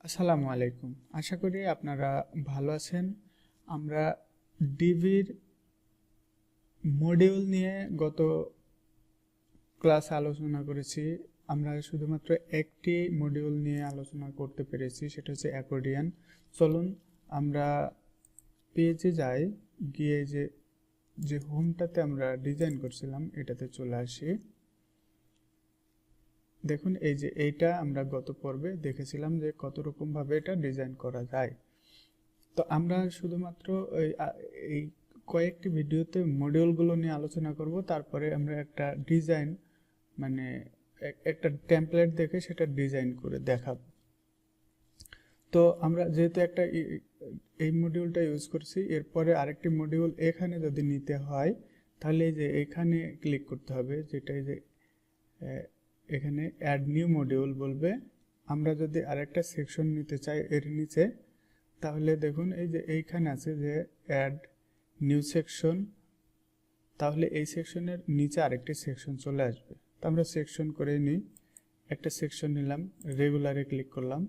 আসসালামু আলাইকুম। আশা করি আপনারা ভালো আছেন। আমরা ডিভির মডিউল নিয়ে গত ক্লাসে আলোচনা করেছি। আমরা শুধুমাত্র একটি মডিউল নিয়ে আলোচনা করতে পেরেছি, সেটা হচ্ছে অ্যাকর্ডিয়ান। চলুন আমরা পেজে যাই, গিয়ে যে হোমটাতে আমরা ডিজাইন করছিলাম এটাতে চলে আসি। দেখুন এই যে এইটা আমরা গত পর্বে দেখেছিলাম যে কত রকম ভাবে এটা ডিজাইন করা যায়। তো আমরা শুধুমাত্র এই কয়েকটি ভিডিওতে মডিউলগুলো নিয়ে আলোচনা করব, তারপরে আমরা একটা ডিজাইন মানে একটা টেমপ্লেট দেখে সেটা ডিজাইন করে দেখাবো। তো আমরা যেহেতু একটা এই মডিউলটা ইউজ করছি, এরপরে আরেকটি মডিউল এখানে যদি নিতে হয় তাহলে এই যে এখানে ক্লিক করতে হবে, যেটা এই যে এখানে অ্যাড নিউ মডিউল বলবে। আমরা যদি আরেকটা সেকশন নিতে চাই এর নিচে, তাহলে দেখুন এই যে এইখানে আছে যে অ্যাড নিউ সেকশন, তাহলে এই সেকশনের নিচে আরেকটি সেকশন চলে আসবে। তো আমরা সেকশন করে নিই, একটা সেকশন নিলাম, রেগুলারে ক্লিক করলাম,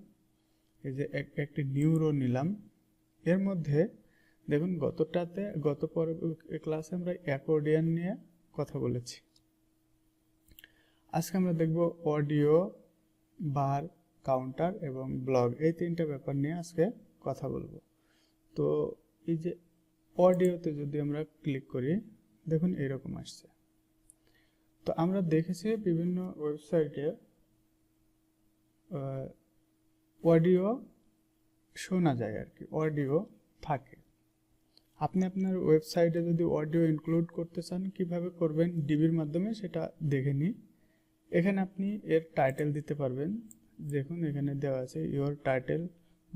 এই যে একটি নিউ রো নিলাম। এর মধ্যে দেখুন গত ক্লাসে আমরা অ্যাকর্ডিয়ান নিয়ে কথা বলেছি। আজকে আমরা দেখব অডিও, বার, কাউন্টার এবং ব্লগ, এই তিনটা ব্যাপার নিয়ে আজকে কথা বলবো। তো এই যে অডিওতে যদি আমরা ক্লিক করি, দেখুন এরকম আসছে। তো আমরা দেখেছি বিভিন্ন ওয়েবসাইটে অডিও শোনা যায় আর কি, অডিও থাকে। আপনি আপনার ওয়েবসাইটে যদি অডিও ইনক্লুড করতে চান কিভাবে করবেন ডিবির মাধ্যমে সেটা দেখে নিই। এখানে আপনি এর টাইটেল দিতে পারবেন। দেখুন এখানে দেওয়া আছে ইওর টাইটেল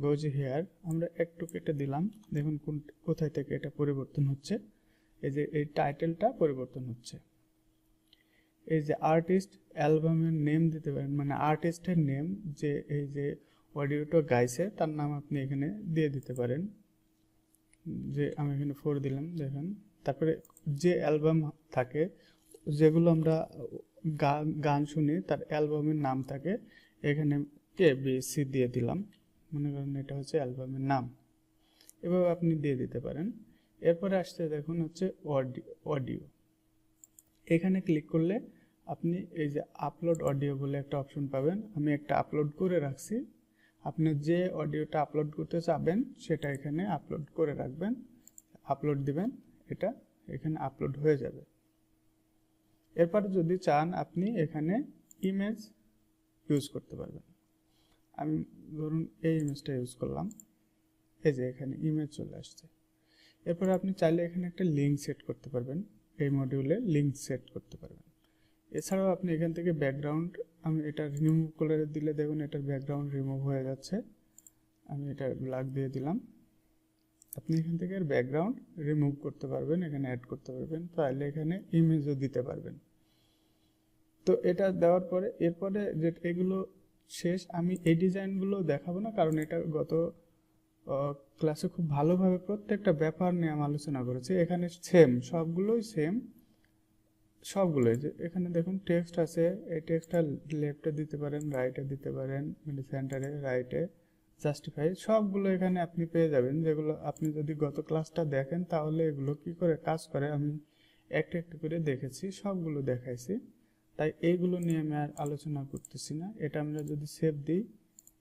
গোজ হেয়ার। আমরা একটু কেটে দিলাম, দেখুন কোথায় থেকে এটা পরিবর্তন হচ্ছে। এই যে এই টাইটেলটা পরিবর্তন হচ্ছে। এই যে আর্টিস্ট, অ্যালবামের নেম দিতে পারেন, মানে আর্টিস্টের নেম, যে এই যে অডিওটা গাইছে তার নাম আপনি এখানে দিয়ে দিতে পারেন। যে আমি এখানে 4 দিলাম, দেখেন। তারপরে যে অ্যালবাম থাকে, যেগুলো আমরা গান শুনি তার অ্যালবামের নাম থাকে, এখানে ABC দিয়ে দিলাম, মনে করেন এটা হচ্ছে অ্যালবামের নাম। এভাবে আপনি দিয়ে দিতে পারেন। এরপরে আসছে দেখুন হচ্ছে অডিও। এখানে ক্লিক করলে আপনি এই যে আপলোড অডিও বলে একটা অপশন পাবেন। আমি একটা আপলোড করে রাখছি। আপনি যে অডিওটা আপলোড করতে চাবেন সেটা এখানে আপলোড করে রাখবেন, আপলোড দিবেন, এটা এখানে আপলোড হয়ে যাবে। এরপরে যদি চান আপনি এখানে ইমেজ ইউজ করতে পারবেন। আমি ধরুন এই ইমেজটা ইউজ করলাম, এই যে এখানে ইমেজ চলে আসছে। এরপর আপনি চাইলে এখানে একটা লিঙ্ক সেট করতে পারবেন, এই মডিউলে লিঙ্ক সেট করতে পারবেন। এছাড়াও আপনি এখান থেকে ব্যাকগ্রাউন্ড, আমি এটা রিমুভ করে দিলে দেখুন এটার ব্যাকগ্রাউন্ড রিমুভ হয়ে যাচ্ছে। আমি এটা ব্ল্যাক দিয়ে দিলাম। আপনি এখান থেকে ব্যাকগ্রাউন্ড রিমুভ করতে পারবেন, এখানে অ্যাড করতে পারবেন, তাহলে এখানে ইমেজও দিতে পারবেন। তো এটা দেওয়ার পরে এরপরে যে এগুলো শেষ, আমি এই ডিজাইনগুলো দেখাবো না, কারণ এটা গত ক্লাসে খুব ভালোভাবে প্রত্যেকটা ব্যাপার নিয়ে আমি আলোচনা করেছি। এখানে সেম, সবগুলোই সেম, সবগুলোই। যে এখানে দেখুন টেক্সট আছে, এই টেক্সটটা লেফটে দিতে পারেন, রাইটে দিতে পারেন, মানে সেন্টারে, রাইটে, জাস্টিফাই, সবগুলো এখানে আপনি পেয়ে যাবেন। যেগুলো আপনি যদি গত ক্লাসটা দেখেন তাহলে এগুলো কি করে কাজ করে আমি একটা একটা করে দেখেছি, সবগুলো দেখাইছি। তাই এইগুলো নিয়ে আমি আর আলোচনা করতেছি না। এটা আমরা যদি সেভ দিই,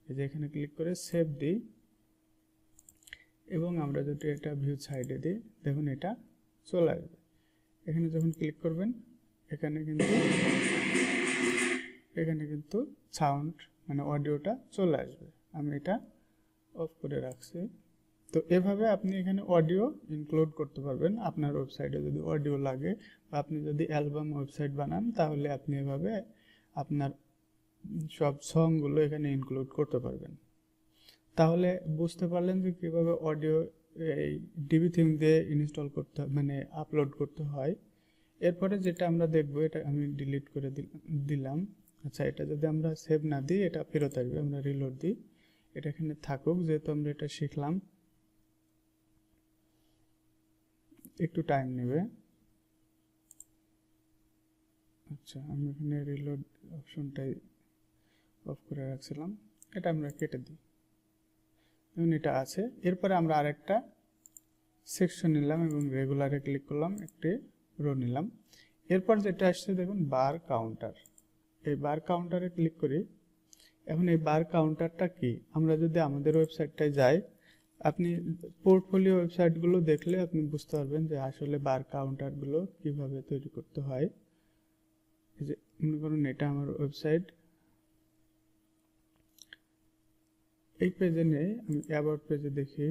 এই যে এখানে ক্লিক করে সেভ দিই, এবং আমরা যদি এটা ভিউ সাইডে দিই, দেখুন এটা চলে আসবে। এখানে যখন ক্লিক করবেন এখানে কিন্তু সাউন্ড মানে অডিওটা চলে আসবে। আমি এটা অফ করে রাখছি। তো এভাবে আপনি এখানে অডিও ইনক্লুড করতে পারবেন আপনার ওয়েবসাইটে যদি অডিও লাগে, বা আপনি যদি অ্যালবাম ওয়েবসাইট বানান তাহলে আপনি এভাবে আপনার সব সংগুলো এখানে ইনক্লুড করতে পারবেন। তাহলে বুঝতে পারলেন যে কীভাবে অডিও এই ডিবি থিম দিয়ে ইনস্টল করতে, মানে আপলোড করতে হয়। এরপরে যেটা আমরা দেখব, এটা আমি ডিলিট করে দিলাম। আচ্ছা, এটা যদি আমরা সেভ না দিই এটা ফেরত আসবে, আমরা রিলোড দিই, এটা এখানে থাকুক, যেহেতু আমরা এটা শিখলাম, একটু টাইম নেবে। আচ্ছা, আমি এখানে রিলোড অপশনটাই অফ করে রাখছিলাম, এটা আমরা কেটে দিই। এবং এটা আছে। এরপরে আমরা আরেকটা সেকশন নিলাম এবং রেগুলারে ক্লিক করলাম, একটি রো নিলাম। এরপর যেটা আসছে দেখুন বার কাউন্টার, এই বার কাউন্টারে ক্লিক করি। এখন এই বার কাউন্টারটা কি, আমরা যদি আমাদের ওয়েবসাইটটায় যাই, আপনি পোর্টফোলিও ওয়েবসাইটগুলো দেখলে আপনি বুঝতে পারবেন যে আসলে বার কাউন্টারগুলো কিভাবে তৈরি করতে হয়। এই যে মনে করুন এটা আমার ওয়েবসাইট, এই পেজে নেই, আমি অ্যাবাউট পেজে দেখি।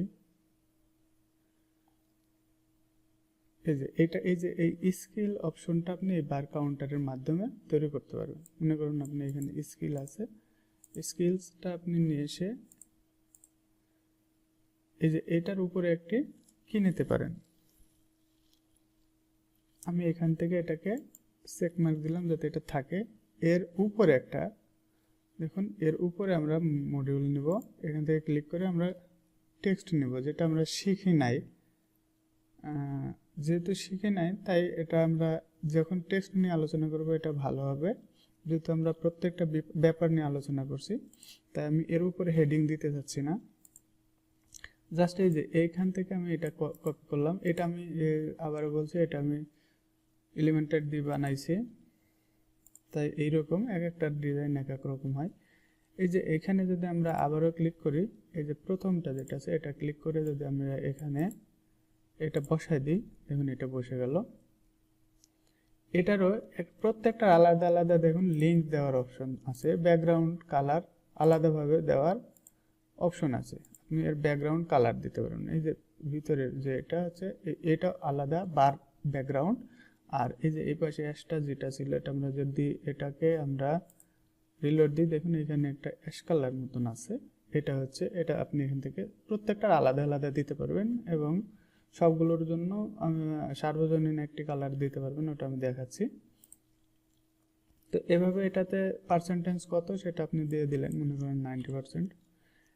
এই যে এই স্কিল অপশনটা আপনি এই বার কাউন্টারের মাধ্যমে তৈরি করতে পারবেন। মনে করুন আপনি এখানে স্কিল আছে, স্কিলসটা আপনি নিয়ে এসে এই যে এটার উপরে একটি কি নিতে পারেন। আমি এখান থেকে এটাকে চেক মার্ক দিলাম যাতে এটা থাকে। এর উপরে একটা দেখুন, এর উপরে আমরা মডিউল নিব, এখান থেকে ক্লিক করে আমরা টেক্সট নিব, যেটা আমরা শিখি নাই। যেহেতু শিখে নাই তাই এটা আমরা যখন টেক্সট নিয়ে আলোচনা করব এটা ভালো হবে, যেহেতু আমরা প্রত্যেকটা ব্যাপার নিয়ে আলোচনা করছি। তাই আমি এর উপরে হেডিং দিতে চাচ্ছি না, জাস্ট এই যে এইখান থেকে আমি এটা কপি করলাম। এটা আমি আবারও বলছি, এটা আমি এলিমেন্টার দিয়ে বানাইছি, তাই এইরকম এক একটা ডিজাইন এক এক রকম হয়। এই যে এখানে যদি আমরা আবারও ক্লিক করি, এই যে প্রথমটা যেটা আছে এটা ক্লিক করে যদি আমরা এখানে এটা বসাই দিই, দেখুন এটা বসে গেল। এটারও প্রত্যেকটা আলাদা আলাদা দেখুন লিঙ্ক দেওয়ার অপশন আছে, ব্যাকগ্রাউন্ড কালার আলাদাভাবে দেওয়ার অপশন আছে, আপনি এর ব্যাকগ্রাউন্ড কালার দিতে পারেন। এই যে ভিতরের যে এটা আছে এটা আলাদা বার ব্যাকগ্রাউন্ড, আর এই যে এই পাশে অ্যাশটা যেটা ছিল এটা আমরা যদি এটাকে আমরা রিলোড দিই, দেখুন এখানে একটা অ্যাশ কালার মতন আছে, এটা হচ্ছে এটা আপনি এখান থেকে প্রত্যেকটা আলাদা আলাদা দিতে পারবেন এবং সবগুলোর জন্য সার্বজনীন একটি কালার দিতে পারবেন, ওটা আমি দেখাচ্ছি। তো এভাবে এটাতে পার্সেন্টেজ কত সেটা আপনি দিয়ে দিলেন, মনে করেন 90%।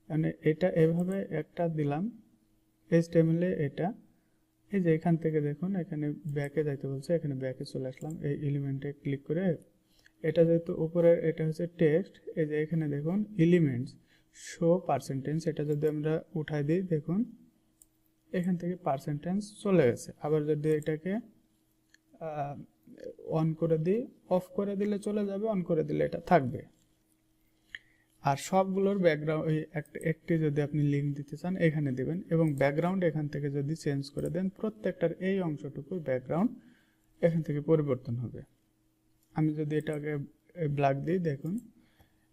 মানে এটা এভাবে একটা দিলাম HTML এ। এটা এই যে এখান থেকে দেখুন এখানে ব্যাকে যাইতে বলছে, এখানে ব্যাকে চলে আসলাম, এই এলিমেন্টে ক্লিক করে এটা যেহেতু উপরে এটা হচ্ছে টেক্সট, এই যে এখানে দেখুন এলিমেন্টস শো পার্সেন্টেজ, এটা যদি আমরা উঠাই দিই দেখুন এখান থেকে পার্সেন্টেজ চলে গেছে। আবার যদি এটাকে অন করে দিই, অফ করে দিলে চলে যাবে, অন করে দিলে এটা থাকবে। আর সবগুলোর ব্যাকগ্রাউন্ড একটি যদি আপনি লিঙ্ক দিতে চান এখানে দিবেন, এবং ব্যাকগ্রাউন্ড এখান থেকে যদি চেঞ্জ করে দেন প্রত্যেকটার এই অংশটুকু ব্যাকগ্রাউন্ড এখান থেকে পরিবর্তন হবে। আমি যদি এটাকে ব্ল্যাক দিই দেখুন,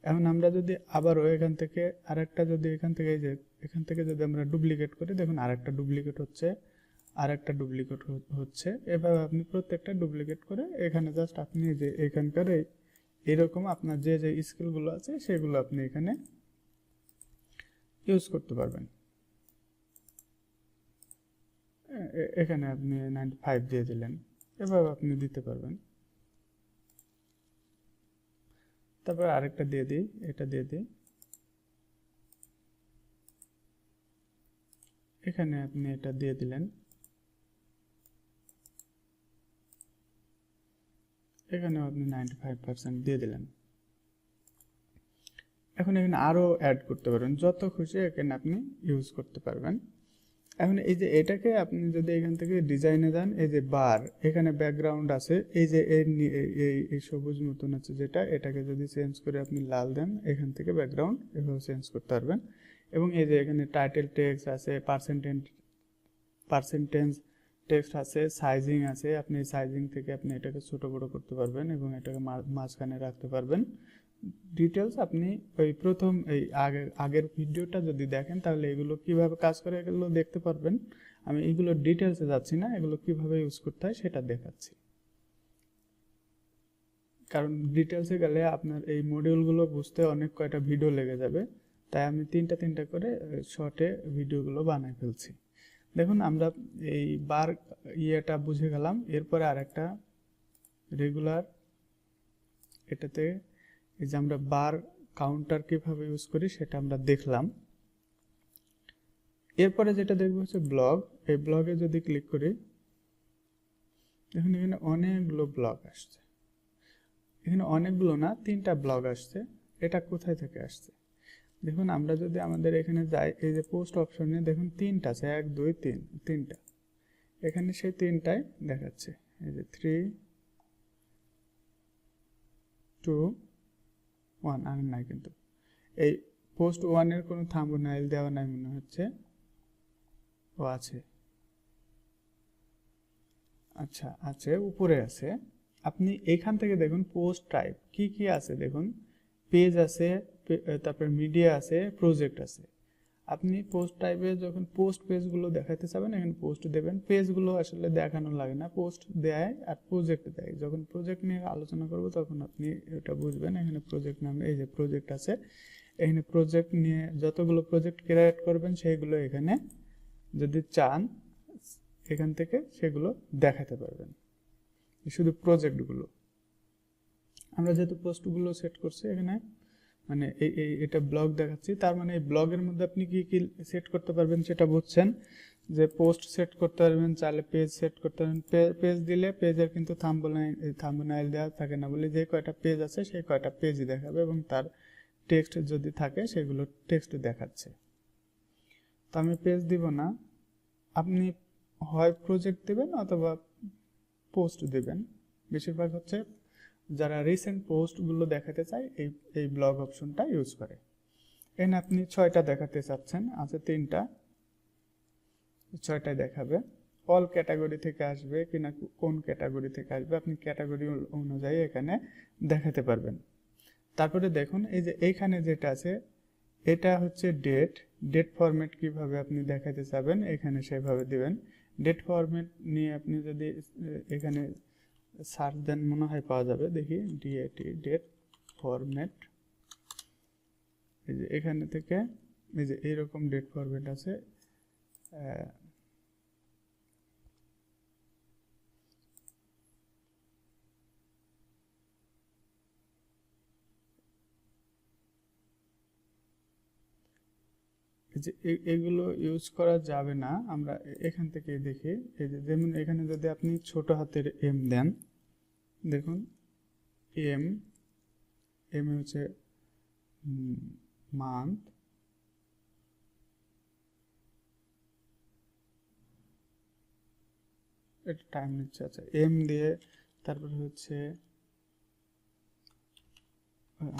এখন আমরা যদি আবারও এখান থেকে আরেকটা যদি এখান থেকে এই যে এখান থেকে যদি আমরা ডুপ্লিকেট করি, দেখুন আরেকটা ডুপ্লিকেট হচ্ছে, আরেকটা ডুপ্লিকেট হচ্ছে। এভাবে আপনি প্রত্যেকটা ডুপ্লিকেট করে এখানে জাস্ট আপনি যে এখানকার এইরকম আপনার যে যে স্কিলগুলো আছে সেগুলো আপনি এখানে ইউজ করতে পারবেন। এখানে আপনি 95 দিয়ে দিলেন, এভাবে আপনি দিতে পারবেন। তারপর আরেকটা দিয়ে দিই, এটা দিয়ে দিই, এখানে আপনি এটা দিয়ে দিলেন, এখানেও আপনি 95% দিয়ে দিলেন। এখন এখানে আরও অ্যাড করতে পারবেন, যত খুশি এখানে আপনি ইউজ করতে পারবেন। এখন এই যে এটাকে আপনি যদি এখান থেকে ডিজাইনে যান, এই যে বার এখানে ব্যাকগ্রাউন্ড আছে, এই যে এই সবুজ মতন আছে যেটা, এটাকে যদি চেঞ্জ করে আপনি লাল দেন এখান থেকে ব্যাকগ্রাউন্ড এভাবে চেঞ্জ করতে পারবেন। এবং এই যে এখানে টাইটেল টেক্সট আছে, পার্সেন্টেজ টেক্সট আছে, সাইজিং আছে, আপনি সাইজিং থেকে আপনি এটাকে ছোট বড় করতে পারবেন এবং এটাকে মাঝখানে রাখতে পারবেন। ডিটেলস আপনি ওই প্রথম এই আগের ভিডিওটা যদি দেখেন তাহলে এগুলো কিভাবে কাজ করে এগুলো দেখতে পারবেন। আমি এগুলো ডিটেলসে যাচ্ছি না, এগুলো কিভাবে ইউজ করতে হয় সেটা দেখাচ্ছি, কারণ ডিটেলসে গেলে আপনার এই মডিউলগুলো বুঝতে অনেক কয়টা ভিডিও লেগে যাবে, তাই আমি তিনটা করে শর্টে ভিডিওগুলো বানাই ফেলছি। দেখুন আমরা এই বার ইয়েটা বুঝে গেলাম। এরপরে আরেকটা রেগুলার, এটাতে এই যে আমরা বার কাউন্টার কিভাবে ইউজ করি সেটা আমরা দেখলাম। এরপরে যেটা দেখবো হচ্ছে ব্লগ। এই ব্লগে যদি ক্লিক করি দেখুন এখানে অনেকগুলো ব্লগ আসছে, এখানে অনেকগুলো না 3টা ব্লগ আসছে। এটা কোথায় থেকে আসছে? দেখুন আমরা যদি আমাদের এখানে যাই, এই যে পোস্ট অপশনে দেখুন তিনটা আছে, 1 2 3, তিনটা। এখানে সেই তিনটাই দেখাচ্ছে, এই যে 3 2 1 আর নাই, কিন্তু এই পোস্ট 1 এর কোনো থাম্বনেইল দেওয়া নাই মনে হচ্ছে, ও আছে, আচ্ছা আছে, উপরে আছে। আপনি এখান থেকে দেখুন পোস্ট টাইপ কি কি আছে, দেখুন পেজ আছে, তারপর মিডিয়া আছে, প্রজেক্ট আছে। আপনি পোস্ট টাইপে যখন পোস্ট পেজগুলো দেখাতে চাবেন, এখানে পোস্ট দেবেন। পেজগুলো আসলে দেখানো লাগে না, পোস্ট দেয় আর প্রজেক্ট দেয়। যখন প্রজেক্ট নিয়ে আলোচনা করব তখন আপনি এটা বুঝবেন। এখানে প্রজেক্ট নামে এই যে প্রজেক্ট আছে, এখানে প্রজেক্ট নিয়ে যতগুলো প্রজেক্ট ক্রিয়েট করবেন সেইগুলো এখানে যদি চান এখান থেকে সেগুলো দেখাতে পারবেন, শুধু প্রজেক্টগুলো। আমরা যেহেতু পোস্টগুলো সেট করছি এখানে, মানে এটা ব্লগ দেখাচ্ছি, তার মানে এই ব্লগের মধ্যে আপনি কি কি সেট করতে পারবেন সেটা বুঝছেন। যে পোস্ট সেট করতে পারবেন, চাইলে পেজ সেট করতে পারবেন। পেজ দিলে পেজের কিন্তু থাম্বনেইল দেওয়া থাকে না, বলে যে কয়টা পেজ আছে সেই কয়টা পেজই দেখাবে, এবং তার টেক্সট যদি থাকে সেগুলো টেক্সট দেখাচ্ছে। তো আমি পেজ দিব না, আপনি হয় প্রজেক্ট দেবেন অথবা পোস্ট দেবেন। বেশিরভাগ হচ্ছে যারা রিসেন্ট পোস্টগুলো দেখাতে চায় এই ব্লগ অপশনটা ইউজ করে। এখানে আপনি 6টা দেখাতে চাচ্ছেন, আছে 3টা, 6টাই দেখাবে। অল ক্যাটাগরি থেকে আসবে কিনা, কোন ক্যাটাগরি থেকে আসবে আপনি ক্যাটাগরি অনুযায়ী এখানে দেখাতে পারবেন। তারপরে দেখুন এই যে এইখানে যেটা আছে এটা হচ্ছে ডেট ফরম্যাট কিভাবে আপনি দেখাতে চাবেন এখানে সেভাবে দিবেন। ডেট ফরম্যাট নিয়ে আপনি যদি এখানে সার্চ দেন মনে হয় পাওয়া যাবে, দেখি ডেট ফরম্যাট। এই যে এখানে থেকে এই যে এইরকম ডেট ফরম্যাট আছে, যে এগুলো ইউজ করা যাবে না। আমরা এখান থেকে দেখি, এই যে যেমন এখানে যদি আপনি ছোট হাতের এম দেন, দেখুন এম হচ্ছে মান্থ, এটা টাইম নিচ্ছে, আচ্ছা এম দিয়ে তারপরে হচ্ছে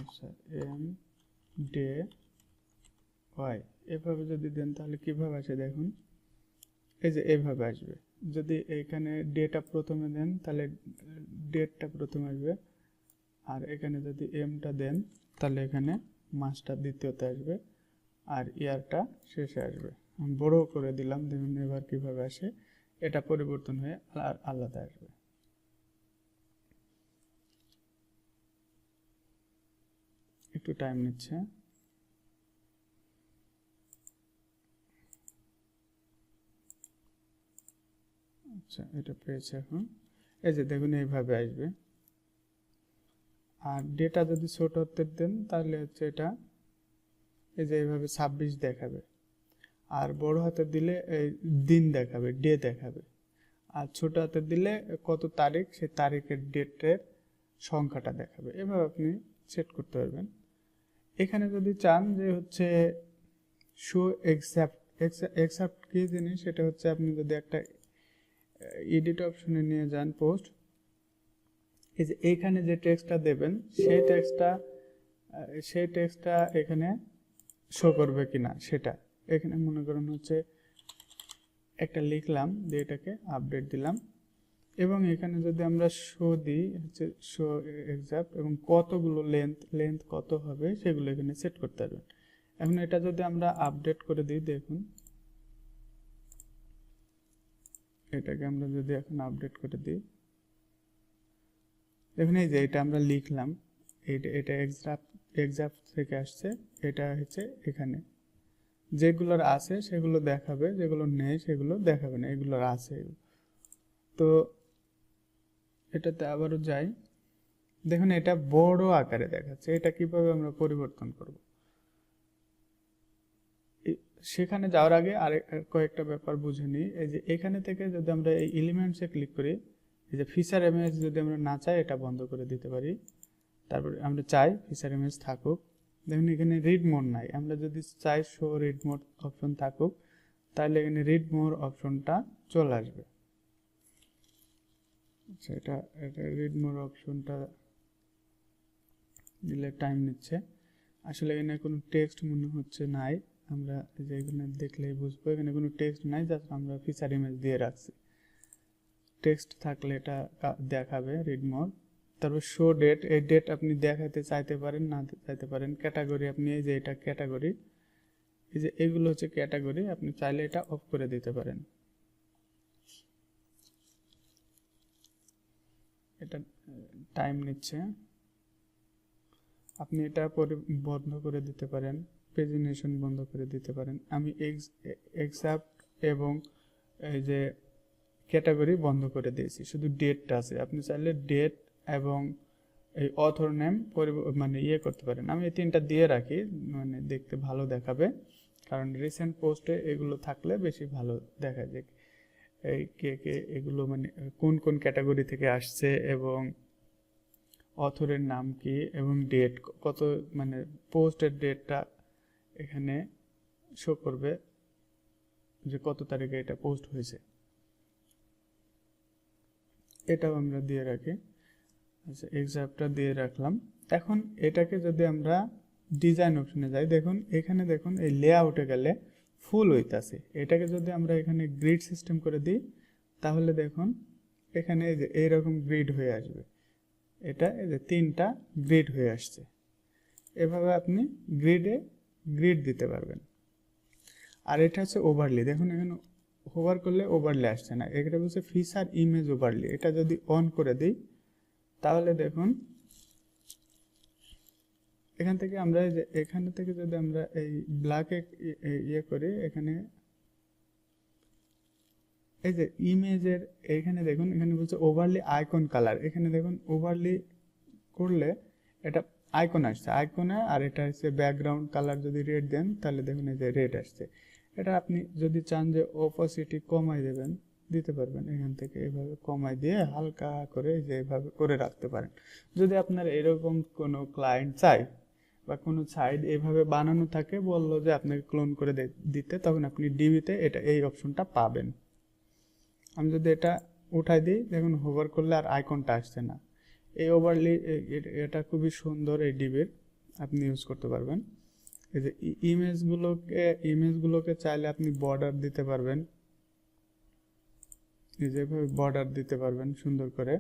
আচ্ছা এম ডে ওয়াই, এভাবে যদি দেন তাহলে কিভাবে আসে দেখুন, এই যে এইভাবে আসবে। যদি এখানে ডেটা প্রথমে দেন তাহলে ডেটটা প্রথমে আসবে, আর এখানে যদি এমটা দেন তাহলে এখানে মাসটা দ্বিতীয়তে আসবে, আর ইয়ারটা শেষে আসবে। আমি বড় করে দিলাম, দেখুন এবার কিভাবে আসে, এটা পরিবর্তন হয়ে আলাদা আসবে। একটু টাইম নিচ্ছে। আচ্ছা এটা পেয়েছে এখন, এই যে দেখুন এইভাবে আসবে। আর ডেটা যদি ছোট হাতের দেন তাহলে হচ্ছে এটা এই যে এইভাবে 26 দেখাবে, আর বড় হাতের দিলে এই দিন দেখাবে, ডে দেখাবে। আর ছোট হাতের দিলে কত তারিখ, সেই তারিখের ডেটের সংখ্যাটা দেখাবে। এভাবে আপনি সেট করতে পারবেন। এখানে যদি চান যে হচ্ছে শো এক্সাপ্ট কি জিনিস, সেটা হচ্ছে আপনি যদি একটা এডিট অপশনে নিয়ে যান পোস্ট, এই যে এইখানে যে টেক্সটটা দেবেন সেই টেক্সটটা এখানে শো করবে কিনা সেটা। এখানে মনে করুন হচ্ছে একটা লিখলাম দিয়ে এটাকে আপডেট দিলাম, এবং এখানে যদি আমরা শো দিই হচ্ছে শো এক্সাক্ট, এবং কতগুলো লেন্থ কত হবে সেগুলো এখানে সেট করতে পারবেন। এখন এটা যদি আমরা আপডেট করে দিই, দেখুন এটাকে আমরা যদি এখন আপডেট করে দিই, দেখুন এই যে এটা আমরা লিখলাম, এটা এক্সাক্ট থেকে আসছে, এটা হচ্ছে এখানে যেগুলোর আছে সেগুলো দেখাবে, যেগুলো নেই সেগুলো দেখাবে না, এগুলোর আছে। তো এটাতে আবারও যাই, দেখুন এটা বড় আকারে দেখাচ্ছে, এটা কিভাবে আমরা পরিবর্তন করব। সেখানে যাওয়ার আগে আরেক কয়েকটা ব্যাপার বুঝে নিই। এই যে এখানে থেকে যদি আমরা এই এলিমেন্টসে ক্লিক করি, এই যে ফিচার ইমেজ যদি আমরা না চাই এটা বন্ধ করে দিতে পারি। তারপরে আমরা চাই ফিচার ইমেজ থাকুক, দেখুন এখানে রিড মোর নাই, আমরা যদি চাই শো রিড মোর অপশন থাকুক তাহলে এখানে রিড মোর অপশনটা চলে আসবে। আচ্ছা, এটা রিড মোর অপশনটা দিলে টাইম নিচ্ছে। আসলে এখানে কোনো টেক্সট মনে হচ্ছে নাই, আমরা যে এখানে দেখলেই বুঝবো এখানে কোনো টেক্সট নাই, জাস্ট আমরা ফিচার ইমেজ দিয়ে রাখছি। টেক্সট থাকলে এটা দেখাবে রিড মোর। তারপর শো ডেট, এই ডেট আপনি দেখাতে চাইতে পারেন না চাইতে পারেন। ক্যাটাগরি, আপনি এই যে এটা ক্যাটাগরি, এই যে এগুলো হচ্ছে ক্যাটাগরি, আপনি চাইলে এটা অফ করে দিতে পারেন। এটা টাইম নিচ্ছে, আপনি এটা বন্ধ করে দিতে পারেন, প্রেজেন্টেশন বন্ধ করে দিতে পারেন। আমি এক্সাক্ট এবং এই যে ক্যাটাগরি বন্ধ করে দিয়েছি, শুধু ডেটটা আছে। আপনি চাইলে ডেট এবং এই অথর নেম মানে করতে পারেন। আমি এই তিনটা দিয়ে রাখি, মানে দেখতে ভালো দেখাবে, কারণ রিসেন্ট পোস্টে এগুলো থাকলে বেশি ভালো দেখা যায় এই কে কে এগুলো মানে কোন কোন ক্যাটাগরি থেকে আসছে এবং অথরের নাম কি এবং ডেট কত, মানে পোস্টের ডেটটা এখানে শো করবে যে কত তারিখে এটা পোস্ট হয়েছে, এটাও আমরা দিয়ে রাখি। আচ্ছা, এক্সাম্পলটা দিয়ে রাখলাম। এখন এটাকে যদি আমরা ডিজাইন অপশনে যাই, দেখুন এখানে দেখুন এই লেআউটে গেলে ফুল উইথ আছে। এটাকে যদি আমরা এখানে গ্রিড সিস্টেম করে দিই তাহলে দেখুন এখানে এই যে এইরকম গ্রিড হয়ে আসবে। এটা এই যে তিনটা গ্রিড হয়ে আসছে। এভাবে আপনি গ্রিড দিতে পারবেন। আর এটা হচ্ছে ওভারলি, দেখুন এখানে হোভার করলে ওভারলি আসছে না, এটা হচ্ছে ফিচার ইমেজ ওভারলি। এটা যদি অন করে দিই তাহলে দেখুন এখান থেকে আমরা এই যে এখানে থেকে যদি আমরা এই ব্ল্যাকে করি, এখানে এই যে ইমেজের এখানে দেখুন এখানে বলছে ওভারলি আইকন কালার। এখানে দেখুন ওভারলি করলে এটা আইকন আসছে, আইকনে, আর এটা হচ্ছে ব্যাকগ্রাউন্ড কালার যদি রেড দেন তাহলে দেখুন এই যে রেড আসছে। এটা আপনি যদি চান যে অপোসিটি কমাই দেবেন দিতে পারবেন, এখান থেকে এভাবে কমাই দিয়ে হালকা করে যে এভাবে করে রাখতে পারেন। যদি আপনার এরকম কোনো ক্লায়েন্ট চাই বা কোনো সাইড এভাবে বানানো থাকে, বললো যে আপনাকে ক্লোন করে দিতে, তখন আপনি ডিবিতে এটা এই অপশনটা পাবেন। আমি যদি এটা উঠাই দিই, দেখুন হোভার করলে আর আইকনটা আসছে না। এই ওভারলি এটা খুবই সুন্দর, এই ডিবির আপনি ইউজ করতে পারবেন। এই যে ইমেজগুলোকে চাইলে আপনি বর্ডার দিতে পারবেন, এই যেভাবে বর্ডার দিতে পারবেন সুন্দর করে।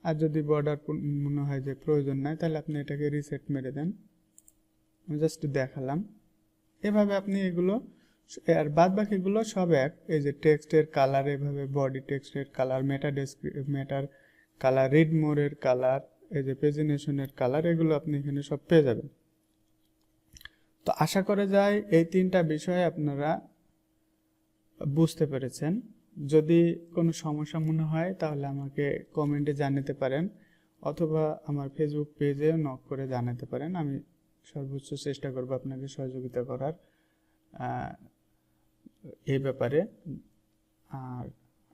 আর যদি বর্ডার মনে হয় যে প্রয়োজন নাই তাহলে আপনি এটাকে রিসেট মেরে দেন। আমি জাস্ট দেখালাম। এভাবে আপনি এগুলো, আর বাদ বাকিগুলো সব এক। এই যে টেক্সটের কালার, এভাবে বডি টেক্সটের কালার, মেটার কালার, রিড মোরের কালার, এই যে প্রেজেন্টেশনের কালার, এগুলো আপনি এখানে সব পেয়ে যাবেন। তো আশা করা যায় এই তিনটা বিষয় আপনারা বুঝতে পেরেছেন। যদি কোনো সমস্যা মনে হয় তাহলে আমাকে কমেন্টে জানাতে পারেন, অথবা আমার ফেসবুক পেজে নক করে জানাতে পারেন। আমি সর্বোচ্চ চেষ্টা করব আপনাকে সহযোগিতা করার এই ব্যাপারে। আর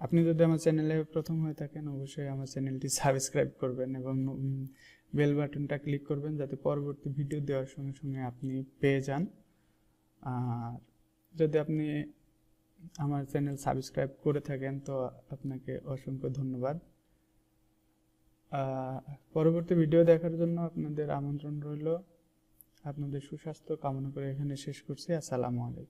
আপনি যদি আমার চ্যানেলে প্রথম হয়ে থাকেন অবশ্যই আমার চ্যানেলটি সাবস্ক্রাইব করবেন এবং বেল বাটনটা ক্লিক করবেন যাতে পরবর্তী ভিডিও দেওয়ার সঙ্গে সঙ্গে আপনি পেয়ে যান। আর যদি আপনি আমার চ্যানেল সাবস্ক্রাইব করে থাকেন তো আপনাকে অসংখ্য ধন্যবাদ। পরবর্তী ভিডিও দেখার জন্য আপনাদের আমন্ত্রণ রইল। আপনাদের সুস্বাস্থ্য কামনা করে এখানে শেষ করছি। আসসালামু আলাইকুম।